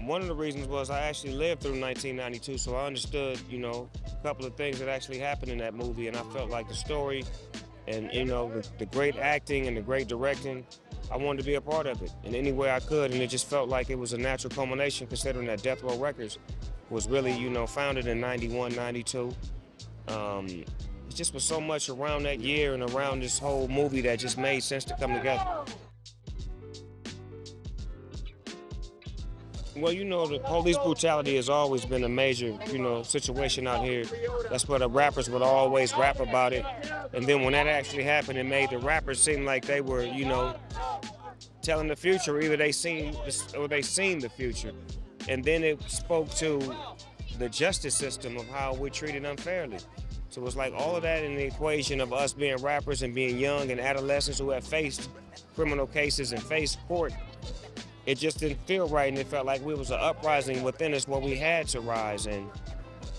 One of the reasons was I actually lived through 1992, so I understood, a couple of things that actually happened in that movie, and I felt like the story and, the great acting and the great directing, I wanted to be a part of it in any way I could, and it just felt like it was a natural culmination considering that Death Row Records was really, founded in 91, 92. It just was so much around that year and around this whole movie that just made sense to come together. Well, the police brutality has always been a major, situation out here. That's why the rappers would always rap about it. And then when that actually happened, it made the rappers seem like they were, telling the future. Either they seen or they seen the future. And then it spoke to the justice system of how we're treated unfairly. So it was like all of that in the equation of us being rappers and being young and adolescents who have faced criminal cases and faced court. It just didn't feel right, and it felt like we was an uprising within us where we had to rise. And,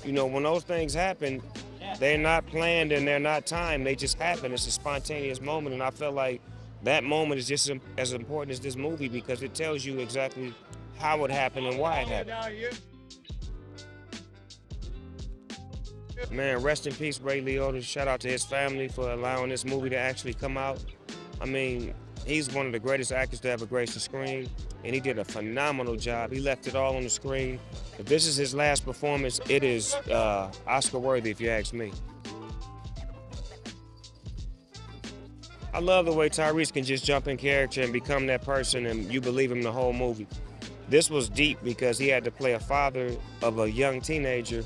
when those things happen, they're not planned and they're not timed. They just happen. It's a spontaneous moment, and I felt like that moment is just as important as this movie because it tells you exactly how it happened and why it happened. Man, rest in peace, Ray Liotta. Shout out to his family for allowing this movie to actually come out. I mean, he's one of the greatest actors to ever grace the screen, and he did a phenomenal job. He left it all on the screen. If this is his last performance, it is Oscar-worthy, if you ask me. I love the way Tyrese can just jump in character and become that person, and you believe him the whole movie. This was deep because he had to play a father of a young teenager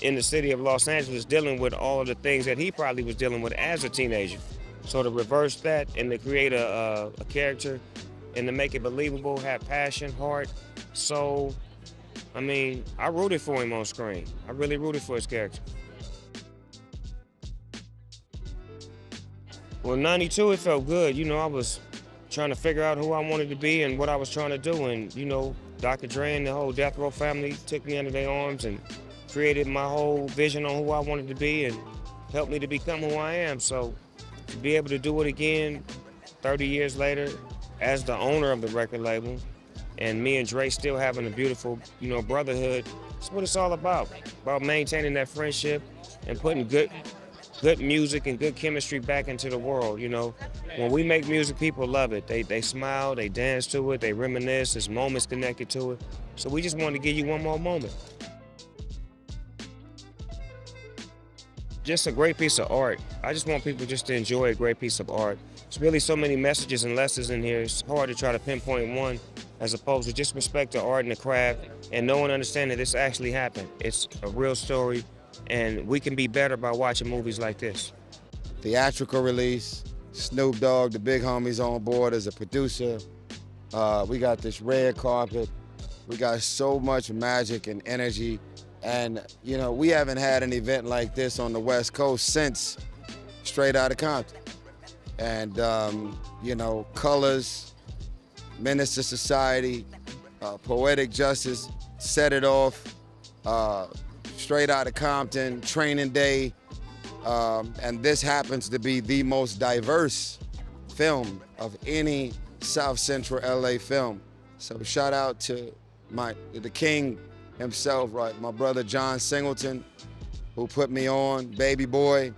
in the city of Los Angeles dealing with all of the things that he probably was dealing with as a teenager. So to reverse that and to create a character and to make it believable, have passion, heart, soul. I mean, I rooted for him on screen. I really rooted for his character. Well, 92, it felt good. I was trying to figure out who I wanted to be and what I was trying to do. And, Dr. Dre and the whole Death Row family took me under their arms and created my whole vision on who I wanted to be and helped me to become who I am. So to be able to do it again 30 years later as the owner of the record label and me and Dre still having a beautiful, brotherhood, that's what it's all about maintaining that friendship and putting good music and good chemistry back into the world. When we make music, people love it. They smile, they dance to it, they reminisce, there's moments connected to it. So we just wanted to give you one more moment. Just a great piece of art. I just want people just to enjoy a great piece of art. There's really so many messages and lessons in here. It's hard to try to pinpoint one as opposed to just respect the art and the craft and know and understand that this actually happened. It's a real story and we can be better by watching movies like this. Theatrical release, Snoop Dogg, the big homies on board as a producer. We got this red carpet. We got so much magic and energy. And, we haven't had an event like this on the West Coast since Straight Outta Compton. And, Colors, Menace to Society, Poetic Justice set it off, Straight Outta Compton, Training Day, and this happens to be the most diverse film of any South Central LA film. So shout out to the king himself, right? My brother John Singleton, who put me on, Baby Boy.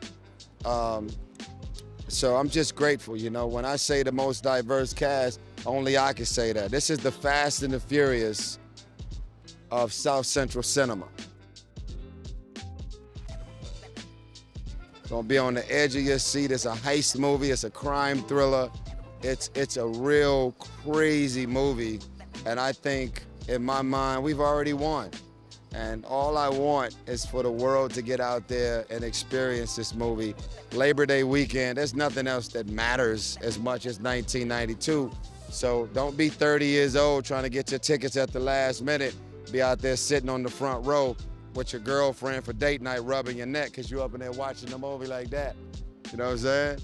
So I'm just grateful, when I say the most diverse cast, only I can say that. This is the Fast and the Furious of South Central cinema. Gonna be on the edge of your seat. It's a heist movie, it's a crime thriller. It's a real crazy movie. And I think, in my mind, we've already won. And all I want is for the world to get out there and experience this movie. Labor Day weekend, there's nothing else that matters as much as 1992. So don't be 30 years old trying to get your tickets at the last minute, be out there sitting on the front row. with your girlfriend for date night rubbing your neck because you up in there watching the movie like that. You know what I'm saying?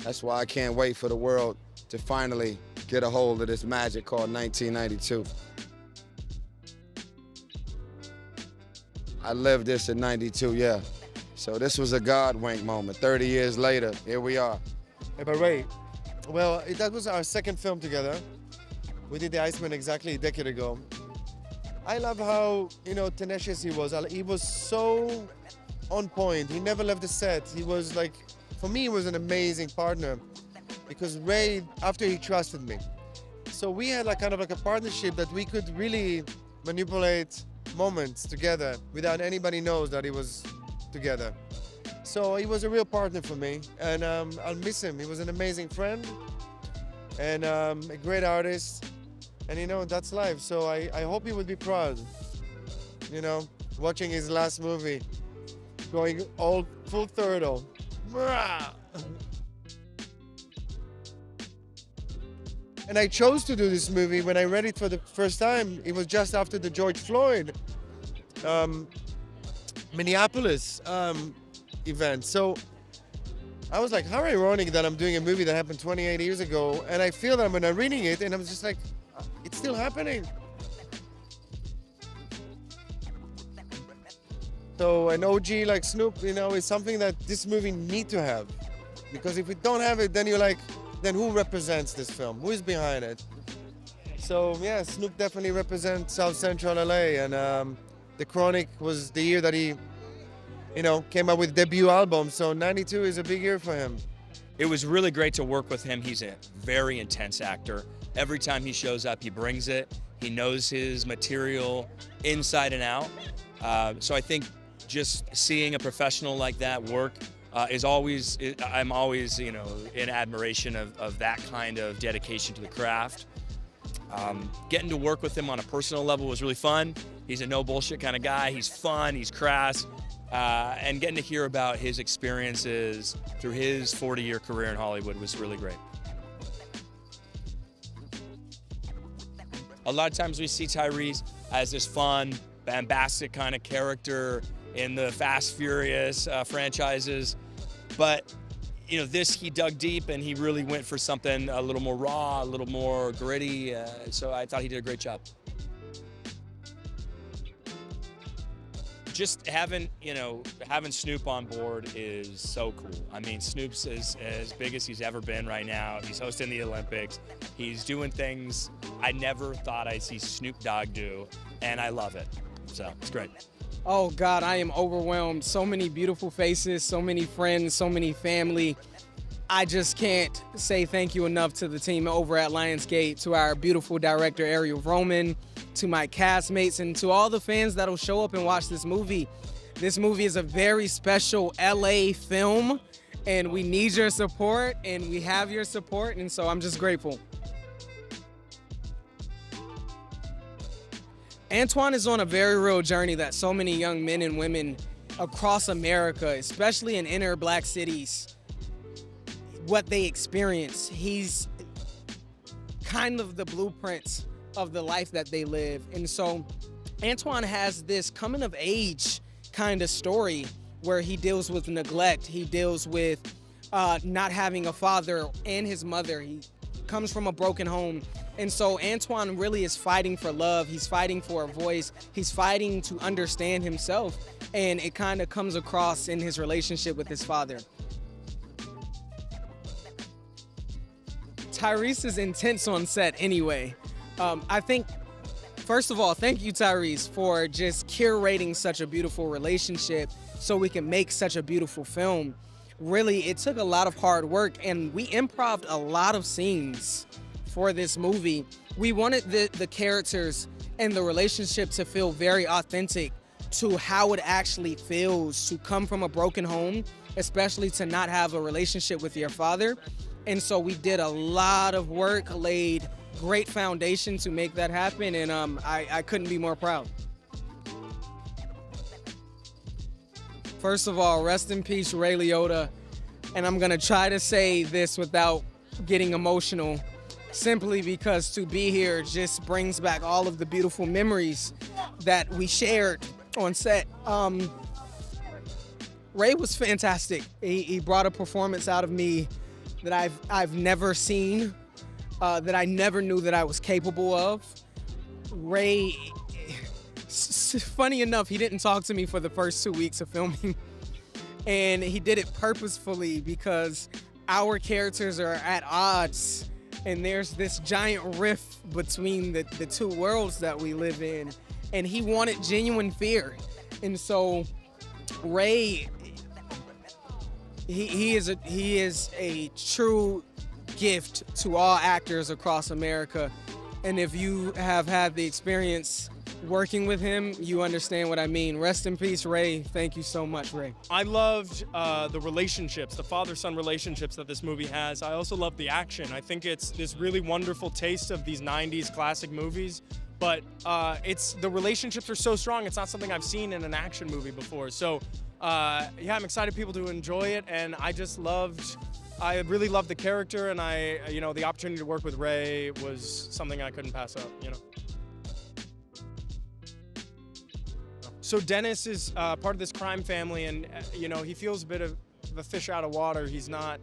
That's why I can't wait for the world to finally get a hold of this magic called 1992. I lived this in 92, yeah. So this was a God wink moment. 30 years later, here we are. Hey, but Ray, well, that was our second film together. We did The Iceman exactly a decade ago. I love how, tenacious he was. He was so on point. He never left the set. He was like, for me, he was an amazing partner because Ray, after he trusted me. So we had kind of like a partnership that we could really manipulate moments together without anybody knows that he was together. So he was a real partner for me, and I'll miss him. He was an amazing friend and a great artist, and that's life. So I hope he would be proud, watching his last movie, going all full throttle. And I chose to do this movie when I read it for the first time. It was just after the George Floyd Minneapolis event. So I was like, how ironic that I'm doing a movie that happened 28 years ago, and I feel that I'm reading it, and I'm just like, it's still happening. So an OG like Snoop, is something that this movie need to have. Because if we don't have it, then you're like, then who represents this film? Who is behind it? So yeah, Snoop definitely represents South Central LA, and The Chronic was the year that he, came out with debut album. So 92 is a big year for him. It was really great to work with him. He's a very intense actor. Every time he shows up, he brings it. He knows his material inside and out. So I think just seeing a professional like that work I'm always, in admiration of that kind of dedication to the craft. Getting to work with him on a personal level was really fun. He's a no bullshit kind of guy. He's fun, he's crass, and getting to hear about his experiences through his 40-year career in Hollywood was really great. A lot of times we see Tyrese as this fun, bombastic kind of character in the Fast Furious franchises, but this he dug deep and he really went for something a little more raw, a little more gritty. So I thought he did a great job. Just having Snoop on board is so cool. I mean, Snoop's as big as he's ever been right now. He's hosting the Olympics. He's doing things I never thought I'd see Snoop Dogg do, and I love it. So it's great. Oh God, I am overwhelmed. So many beautiful faces, so many friends, so many family. I just can't say thank you enough to the team over at Lionsgate, to our beautiful director, Ariel Roman, to my castmates, and to all the fans that'll show up and watch this movie. This movie is a very special LA film, and we need your support, and we have your support, and so I'm just grateful. Antoine is on a very real journey that so many young men and women across America, especially in inner black cities, what they experience. He's kind of the blueprints of the life that they live. And so Antoine has this coming of age kind of story where he deals with neglect. He deals with not having a father and his mother. He comes from a broken home. And so Antoine really is fighting for love. He's fighting for a voice. He's fighting to understand himself. And it kind of comes across in his relationship with his father. Tyrese is intense on set anyway. I think, first of all, thank you, Tyrese, for just curating such a beautiful relationship so we can make such a beautiful film. Really, it took a lot of hard work, and we improv'd a lot of scenes for this movie. We wanted the characters and the relationship to feel very authentic to how it actually feels to come from a broken home, especially to not have a relationship with your father. And so we did a lot of work, laid great foundation to make that happen, and I couldn't be more proud. First of all, rest in peace, Ray Liotta. And I'm gonna try to say this without getting emotional, simply because to be here just brings back all of the beautiful memories that we shared on set. Ray was fantastic. He brought a performance out of me that I've never seen, that I never knew that I was capable of. Ray, funny enough, he didn't talk to me for the first 2 weeks of filming, and he did it purposefully because our characters are at odds, and there's this giant rift between the two worlds that we live in, and he wanted genuine fear. And so Ray, he is a true gift to all actors across America. And if you have had the experience working with him, you understand what I mean. Rest in peace, Ray. Thank you so much, Ray. I loved the relationships, the father-son relationships that this movie has. I also love the action. I think it's this really wonderful taste of these 90s classic movies, but the relationships are so strong. It's not something I've seen in an action movie before. So yeah, I'm excited people to enjoy it, and I really loved the character, and the opportunity to work with Ray was something I couldn't pass up, So Dennis is part of this crime family, and he feels a bit of a fish out of water. He's not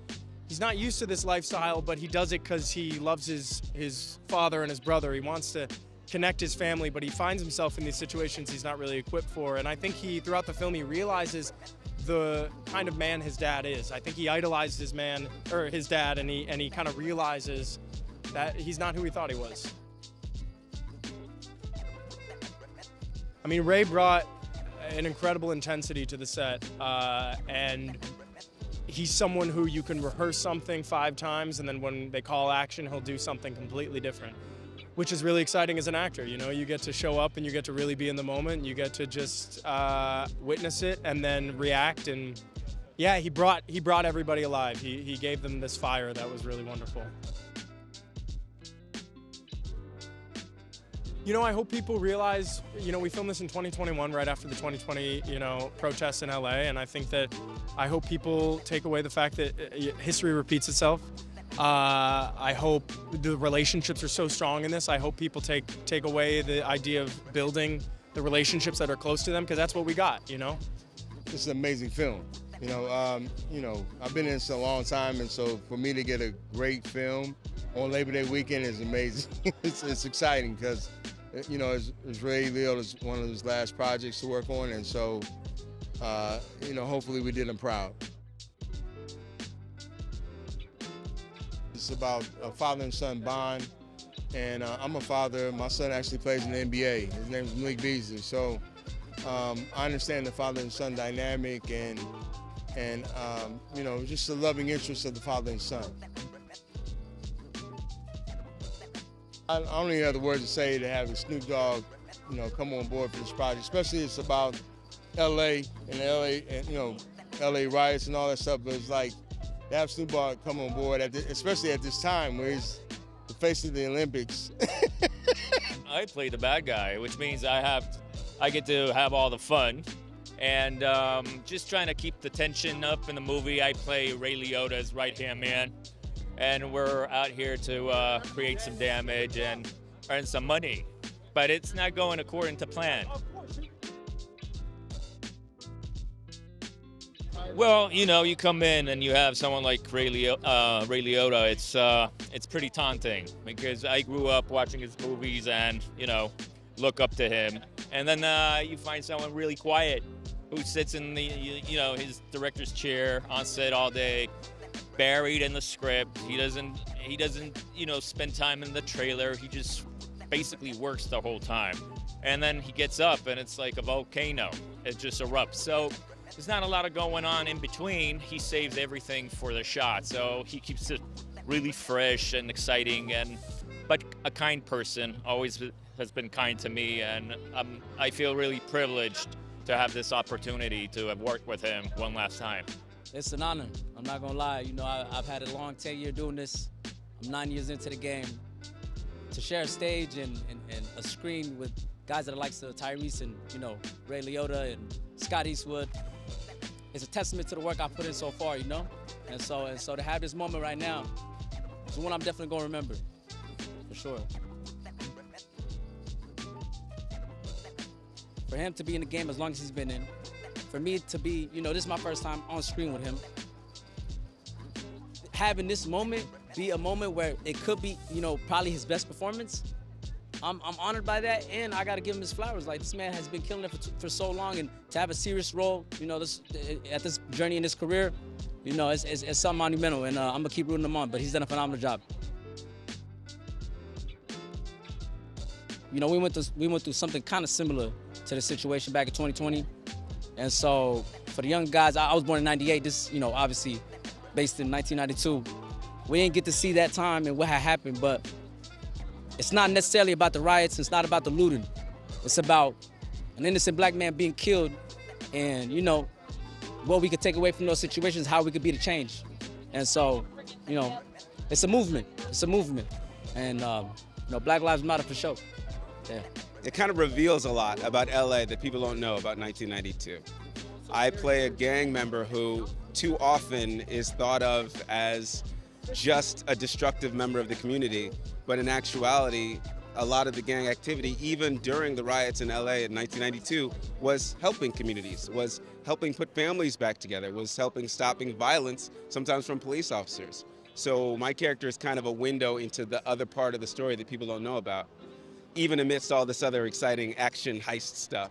used to this lifestyle, but he does it because he loves his father and his brother. He wants to connect his family, but he finds himself in these situations he's not really equipped for. And I think throughout the film, he realizes the kind of man his dad is. I think he idolized his dad, and he kind of realizes that he's not who he thought he was. I mean, Ray brought an incredible intensity to the set, and he's someone who you can rehearse something 5 times, and then when they call action, he'll do something completely different, which is really exciting as an actor. You get to show up and you get to really be in the moment. You get to just witness it and then react. And yeah, he brought everybody alive. He gave them this fire that was really wonderful. I hope people realize, we filmed this in 2021, right after the 2020, protests in LA, and I hope people take away the fact that history repeats itself. I hope the relationships are so strong in this. I hope people take away the idea of building the relationships that are close to them, because that's what we got, It's an amazing film. I've been in this a long time, and so for me to get a great film on Labor Day weekend is amazing. It's exciting because, it's Ray Liotta's one of his last projects to work on, and so, hopefully we did him proud. It's about a father and son bond, and I'm a father. My son actually plays in the NBA. His name is Malik Beasley. So I understand the father and son dynamic, and just the loving interest of the father and son. I don't even have the words to say to have Snoop Dogg, come on board for this project. Especially it's about LA and LA riots and all that stuff. But it's like to have Snoop Dogg come on board, especially at this time where he's the face of the Olympics. I play the bad guy, which means I get to have all the fun, and just trying to keep the tension up in the movie. I play Ray Liotta's right-hand man, and we're out here to create some damage and earn some money, but it's not going according to plan. Well, you come in and you have someone like Ray Liotta, it's pretty taunting, because I grew up watching his movies and, look up to him. And then you find someone really quiet who sits in the, his director's chair on set all day, buried in the script. He doesn't, spend time in the trailer. He just basically works the whole time. And then he gets up and it's like a volcano. It just erupts. So there's not a lot of going on in between. He saves everything for the shot. So he keeps it really fresh and exciting, but a kind person, always has been kind to me, and I feel really privileged to have this opportunity to have worked with him one last time. It's an honor. I'm not gonna lie. I've had a long 10 year doing this. I'm 9 years into the game. To share a stage and a screen with guys that are like Tyrese and Ray Liotta and Scott Eastwood, it's a testament to the work I put in so far, And so to have this moment right now is one I'm definitely gonna remember, for sure. for him to be in the game as long as he's been in, for me to be, you know, this is my first time on screen with him. Having this moment be a moment where it could be, you know, probably his best performance, I'm honored by that, and I got to give him his flowers. Like, this man has been killing it for so long, and to have a serious role, you know, at this journey in his career, you know, it's something monumental, and I'm gonna keep rooting him on. But he's done a phenomenal job. You know, we went through something kind of similar to the situation back in 2020, and so for the young guys, I was born in '98. This, you know, obviously based in 1992. We didn't get to see that time and what had happened, but it's not necessarily about the riots. It's not about the looting. It's about an innocent black man being killed, and, you know, what we could take away from those situations, how we could be the change. And so, you know, it's a movement. It's a movement. And, you know, Black Lives Matter for sure. Yeah. It kind of reveals a lot about LA that people don't know about 1992. I play a gang member who too often is thought of as just a destructive member of the community, but in actuality, a lot of the gang activity, even during the riots in LA in 1992, was helping communities, was helping put families back together, was helping stopping violence, sometimes from police officers. So my character is kind of a window into the other part of the story that people don't know about, even amidst all this other exciting action heist stuff.